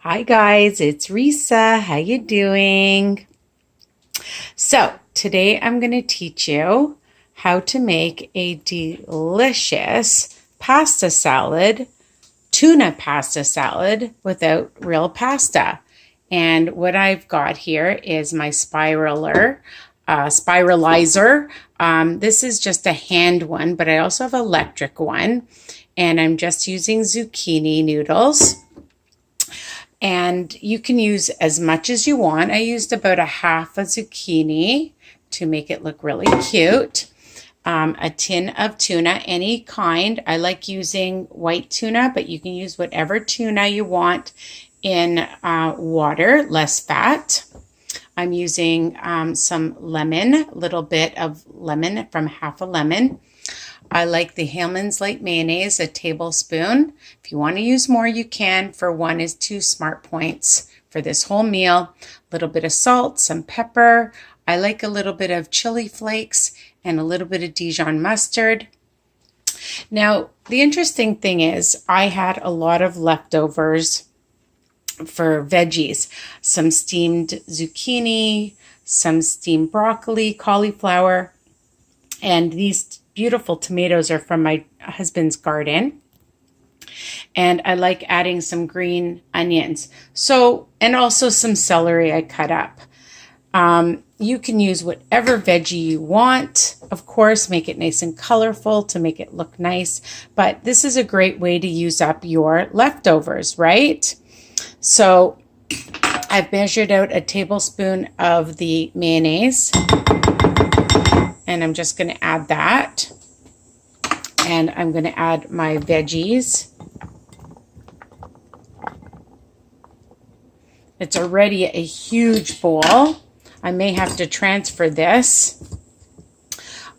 Hi guys, it's Risa. How you doing? So today I'm going to teach you how to make a delicious pasta salad, tuna pasta salad without real pasta. And what I've got here is my spiralizer. This is just a hand one, but I also have an electric one. And I'm just using zucchini noodles. And you can use as much as you want. I used about a half a zucchini to make it look really cute. A tin of tuna, any kind. I like using white tuna, but you can use whatever tuna you want in water, less fat. I'm using some lemon, a little bit of lemon from half a lemon. I like the HELLMAN'S light mayonnaise, a tablespoon. If you want to use more, you can. For 1 is 2 smart points for this whole meal. A little bit of salt, some pepper. I like a little bit of chili flakes and a little bit of Dijon mustard. Now, the interesting thing is I had a lot of leftovers for veggies. Some steamed zucchini, some steamed broccoli, cauliflower, and these beautiful tomatoes are from my husband's garden. And I like adding some green onions. And also some celery I cut up. You can use whatever veggie you want. Of course, make it nice and colorful to make it look nice. But this is a great way to use up your leftovers, right? So I've measured out a tablespoon of the mayonnaise. And I'm just going to add that. And I'm going to add my veggies. It's already a huge bowl. I may have to transfer this.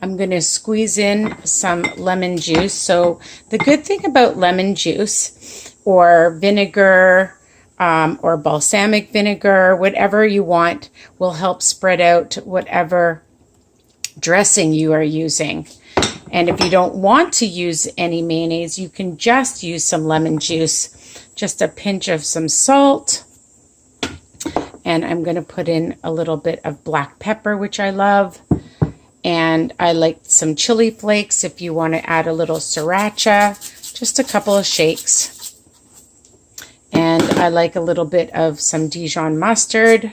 I'm going to squeeze in some lemon juice. So the good thing about lemon juice or vinegar or balsamic vinegar, whatever you want, will help spread out whatever dressing you are using. And if you don't want to use any mayonnaise, you can just use some lemon juice, just a pinch of some salt. And I'm going to put in a little bit of black pepper, which I love. And I like some chili flakes if you want to add a little sriracha, just a couple of shakes. And I like a little bit of some Dijon mustard.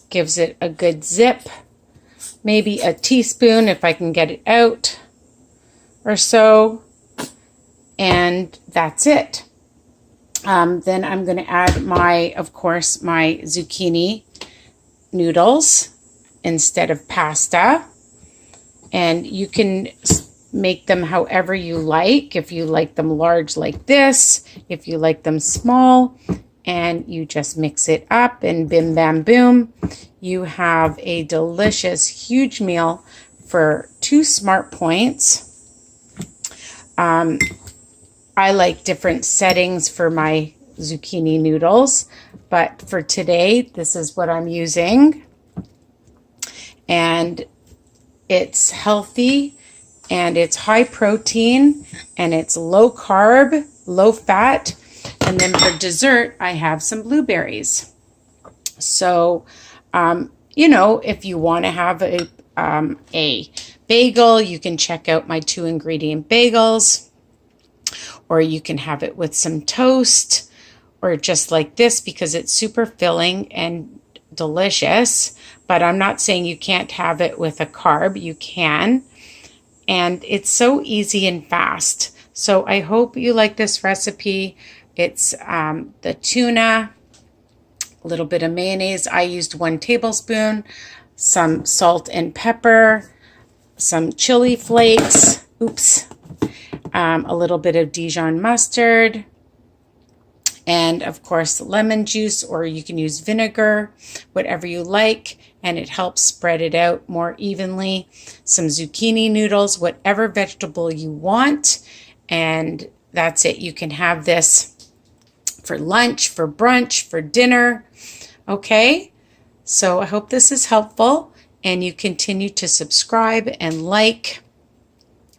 Gives it a good zip. Maybe a teaspoon if I can get it out or so. And that's it. Then I'm going to add of course, my zucchini noodles instead of pasta. And you can make them however you like. If you like them large like this, if you like them small, and you just mix it up and bim bam boom. You have a delicious, huge meal for 2 smart points. I like different settings for my zucchini noodles, but for today, this is what I'm using. And it's healthy, and it's high protein, and it's low carb, low fat. And then for dessert, I have some blueberries. So, if you want to have a bagel, you can check out my 2-ingredient bagels. Or you can have it with some toast, or just like this because it's super filling and delicious. But I'm not saying you can't have it with a carb. You can. And it's so easy and fast. So I hope you like this recipe. It's the tuna, a little bit of mayonnaise. I used 1 tablespoon, some salt and pepper, some chili flakes, a little bit of Dijon mustard, and of course lemon juice, or you can use vinegar, whatever you like, and it helps spread it out more evenly. Some zucchini noodles, whatever vegetable you want, and that's it. You can have this for lunch, for brunch, for dinner. Okay, so I hope this is helpful, and you continue to subscribe and like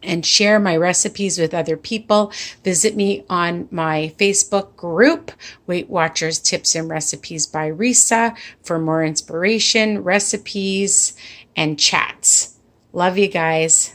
and share my recipes with other people. Visit me on my Facebook group, Weight Watchers Tips and Recipes by Risa, for more inspiration, recipes, and chats. Love you guys.